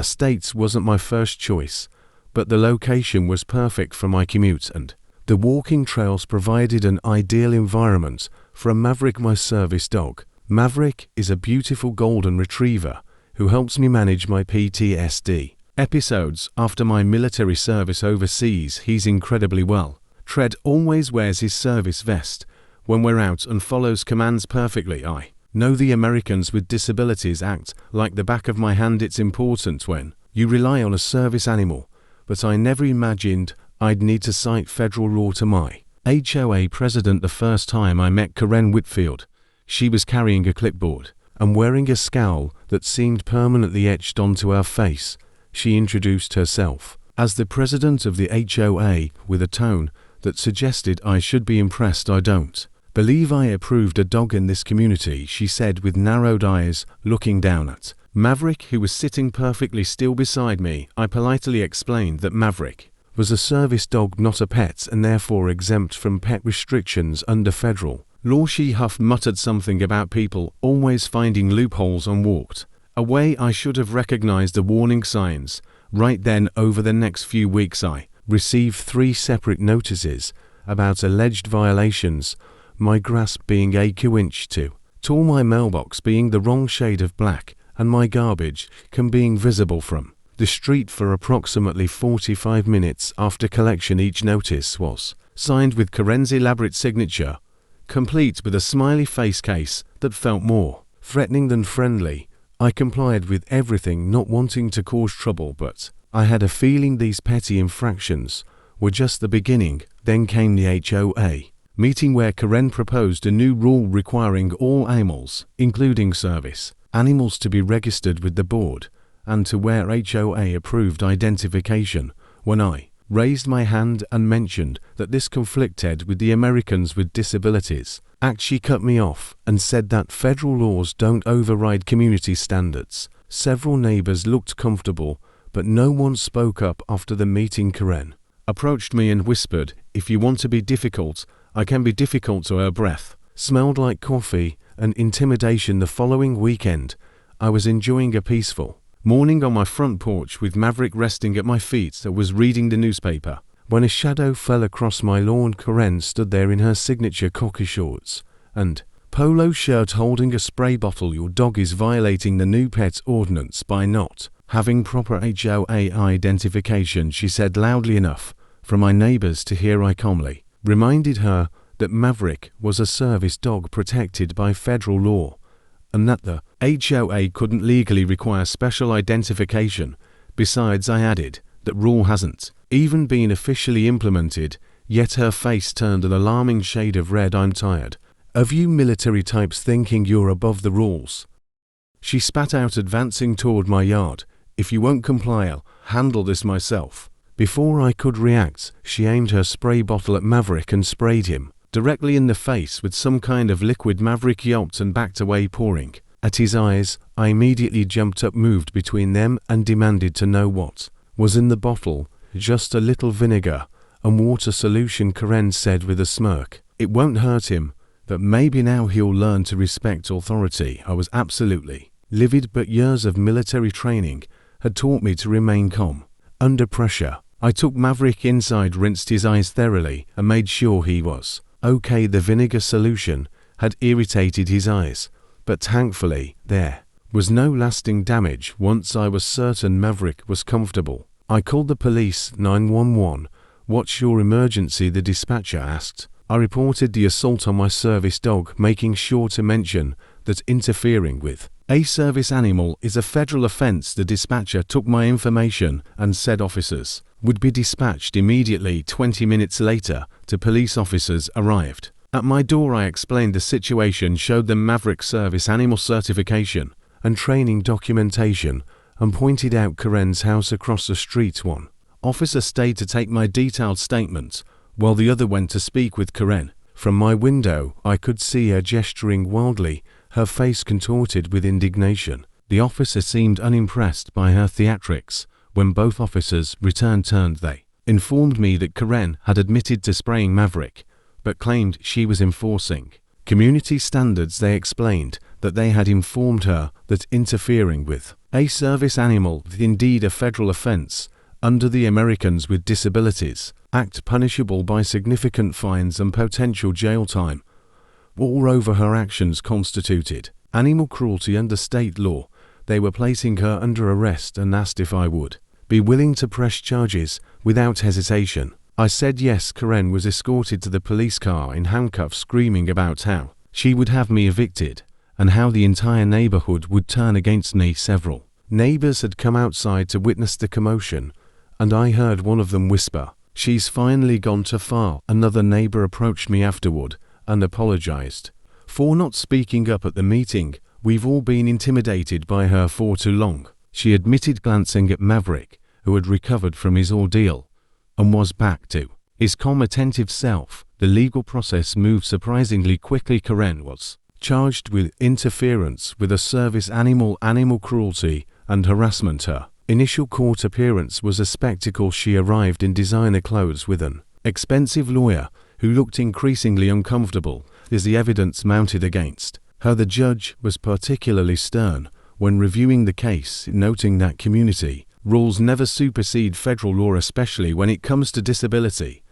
Estates wasn't my first choice, but the location was perfect for my commute and the walking trails provided an ideal environment for a Maverick, my service dog. Maverick is a beautiful golden retriever who helps me manage my PTSD episodes after my military service overseas. He's incredibly well. Tread always wears his service vest when we're out and follows commands perfectly. I know the Americans with Disabilities Act like the back of my hand. It's important when you rely on a service animal, but I never imagined I'd need to cite federal law to my HOA president the first time I met Karen Whitfield. She was carrying a clipboard and wearing a scowl that seemed permanently etched onto her face. She introduced herself as the president of the HOA with a tone that suggested I should be impressed. I don't believe I approved a dog in this community, she said with narrowed eyes, looking down at Maverick, who was sitting perfectly still beside me. I politely explained that Maverick was a service dog, not a pet, and therefore exempt from pet restrictions under federal law. She huffed, muttered something about people always finding loopholes, and walked away. I should have recognized the warning signs right then. Over the next few weeks I received 3 separate notices about alleged violations, my grasp being a Q-inch too tall, my mailbox being the wrong shade of black, and my garbage can being visible from the street for approximately 45 minutes after collection. Each notice was signed with Karen's elaborate signature, complete with a smiley face case that felt more threatening than friendly. I complied with everything, not wanting to cause trouble, but I had a feeling these petty infractions were just the beginning. Then came the HOA meeting where Karen proposed a new rule requiring all animals, including service animals, to be registered with the board and to wear HOA-approved identification. When I raised my hand and mentioned that this conflicted with the Americans with Disabilities Act, she cut me off and said that federal laws don't override community standards. Several neighbors looked comfortable, but no one spoke up. After the meeting, Karen approached me and whispered, "If you want to be difficult, I can be difficult." To her breath smelled like coffee and intimidation. The following weekend, I was enjoying a peaceful morning on my front porch with Maverick resting at my feet. I was reading the newspaper when a shadow fell across my lawn. Karen stood there in her signature khaki shorts and polo shirt holding a spray bottle. "Your dog is violating the new pet ordinance by not having proper HOA identification," she said loudly enough for my neighbors to hear. I calmly reminded her that Maverick was a service dog protected by federal law and that the HOA couldn't legally require special identification. Besides, I added, that rule hasn't even been officially implemented yet. Her face turned an alarming shade of red. "I'm tired of you military types thinking you're above the rules," she spat out, advancing toward my yard. "If you won't comply, I'll handle this myself." Before I could react, she aimed her spray bottle at Maverick and sprayed him directly in the face with some kind of liquid. Maverick yelped and backed away, pouring at his eyes. I immediately jumped up, moved between them, and demanded to know what was in the bottle. "Just a little vinegar and water solution," Karen said with a smirk. "It won't hurt him, but maybe now he'll learn to respect authority." I was absolutely livid, but years of military training had taught me to remain calm under pressure. I took Maverick inside, rinsed his eyes thoroughly, and made sure he was okay. The vinegar solution had irritated his eyes, but thankfully there was no lasting damage. Once I was certain Maverick was comfortable, I called the police. 911. "What's your emergency?" the dispatcher asked. I reported the assault on my service dog, making sure to mention that interfering with a service animal is a federal offense. The dispatcher took my information and said officers would be dispatched immediately. 20 minutes later, two police officers arrived at my door. I explained the situation, showed them Maverick service animal certification and training documentation, and pointed out Karen's house across the street. One officer stayed to take my detailed statement, while the other went to speak with Karen. From my window, I could see her gesturing wildly, her face contorted with indignation. The officer seemed unimpressed by her theatrics. When both officers returned, they informed me that Karen had admitted to spraying Maverick, but claimed she was enforcing Community standards. They explained that they had informed her that interfering with a service animal is indeed a federal offense under the Americans with Disabilities Act, punishable by significant fines and potential jail time. Moreover, her actions constituted animal cruelty under state law. They were placing her under arrest and asked if I would be willing to press charges without hesitation. I said yes. Karen was escorted to the police car in handcuffs, screaming about how she would have me evicted and how the entire neighborhood would turn against me. Several neighbors had come outside to witness the commotion, and I heard one of them whisper, "She's finally gone too far." Another neighbor approached me afterward and apologized for not speaking up at the meeting. "We've all been intimidated by her for too long," she admitted, glancing at Maverick, who had recovered from his ordeal and was back to his calm, attentive self. The legal process moved surprisingly quickly. Karen was charged with interference with a service animal, animal cruelty, and harassment. Her initial court appearance was a spectacle. She arrived in designer clothes with an expensive lawyer who looked increasingly uncomfortable as the evidence mounted against her. The judge was particularly stern when reviewing the case, noting that community rules never supersede federal law, especially when it comes to disability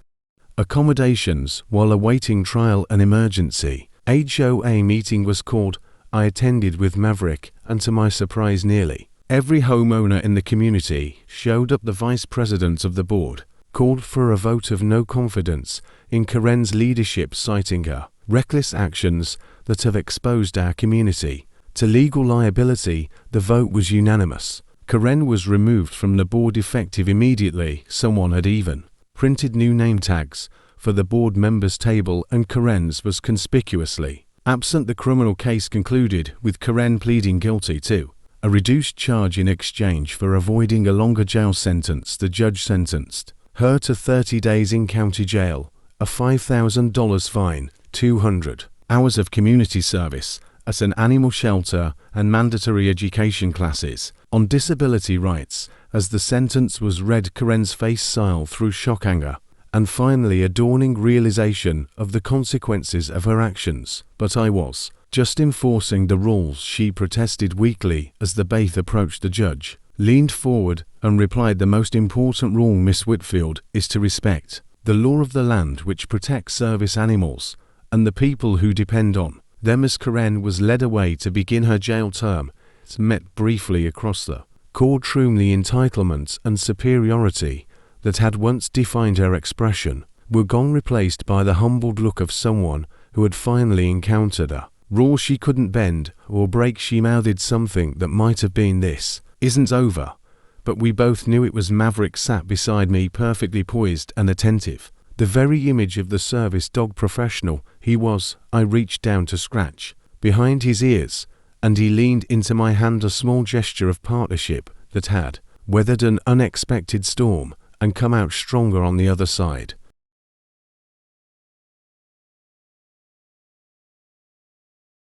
accommodations. While awaiting trial, an emergency HOA meeting was called. I attended with Maverick, and to my surprise, nearly every homeowner in the community showed up. The vice president of the board called for a vote of no confidence in Karen's leadership, citing her reckless actions that have exposed our community to legal liability. The vote was unanimous. Karen was removed from the board effective immediately. Someone had even printed new name tags for the board members' table, and Karen's was conspicuously absent. The criminal case concluded with Karen pleading guilty to a reduced charge in exchange for avoiding a longer jail sentence. The judge sentenced her to 30 days in county jail, a $5,000 fine, 200 hours of community service at an animal shelter, and mandatory education classes on disability rights. As the sentence was read, Karen's face siled through shock, anger, and finally a dawning realization of the consequences of her actions. "But I was just enforcing the rules," she protested weakly as the bailiff approached. The judge leaned forward and replied, "The most important rule, Miss Whitfield, is to respect the law of the land, which protects service animals and the people who depend on them." As Karen was led away to begin her jail term, it met briefly across the courtroom. The entitlement and superiority that had once defined her expression were gone, replaced by the humbled look of someone who had finally encountered a rule she couldn't bend or break. She mouthed something that might have been, "This isn't over." But we both knew it was. Maverick sat beside me, perfectly poised and attentive, the very image of the service dog professional he was. I reached down to scratch behind his ears, and he leaned into my hand, a small gesture of partnership that had weathered an unexpected storm and come out stronger on the other side.